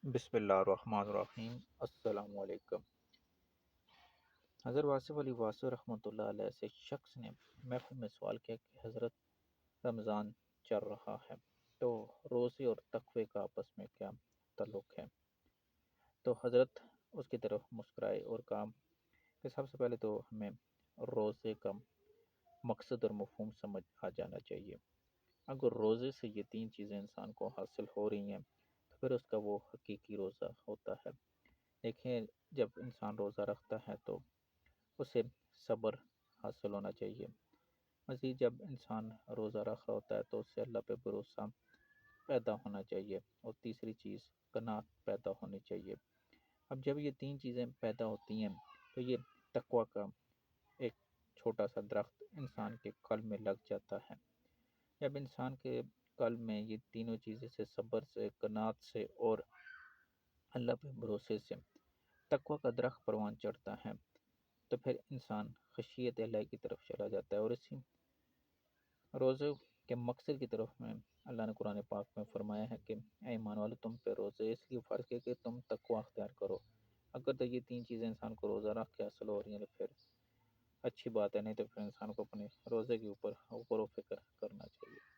بسم اللہ الرحمن الرحیم۔ السلام علیکم۔ حضرت واصف علی واسع رحمۃ اللہ علیہ سے شخص نے محفل میں سوال کیا کہ حضرت رمضان چل رہا ہے تو روزے اور تقوی کا آپس میں کیا تعلق ہے؟ تو حضرت اس کی طرف مسکرائے اور کہا کہ سب سے پہلے تو ہمیں روزے کا مقصد اور مفہوم سمجھ آ جانا چاہیے۔ اگر روزے سے یہ تین چیزیں انسان کو حاصل ہو رہی ہیں تو پھر اس کا وہ حقیقی روزہ ہوتا ہے۔ دیکھیں، جب انسان روزہ رکھتا ہے تو اسے صبر حاصل ہونا چاہیے۔ مزید جب انسان روزہ رکھ رہا ہوتا ہے تو اسے اللہ پہ بھروسہ پیدا ہونا چاہیے، اور تیسری چیز قناعت پیدا ہونی چاہیے۔ اب جب یہ تین چیزیں پیدا ہوتی ہیں تو یہ تقوی کا ایک چھوٹا سا درخت انسان کے قلب میں لگ جاتا ہے۔ جب انسان کے قلب میں یہ تینوں چیزیں سے، صبر سے، قناعت سے اور اللہ پہ بھروسے سے، تقوی کا درخت پروان چڑھتا ہے، تو پھر انسان خشیت الہی کی طرف چلا جاتا ہے، اور اسی روزے کے مقصد کی طرف میں اللہ نے قرآن پاک میں فرمایا ہے کہ اے ایمان والو، تم پہ روزے اس لیے فرض کیا کہ تم تقوی اختیار کرو۔ اگر تو یہ تین چیزیں انسان کو روزہ رکھ کے حاصل ہو رہی ہیں تو پھر اچھی بات ہے، نہیں تو پھر انسان کو اپنے روزے کے اوپر غور و فکر کرنا چاہیے۔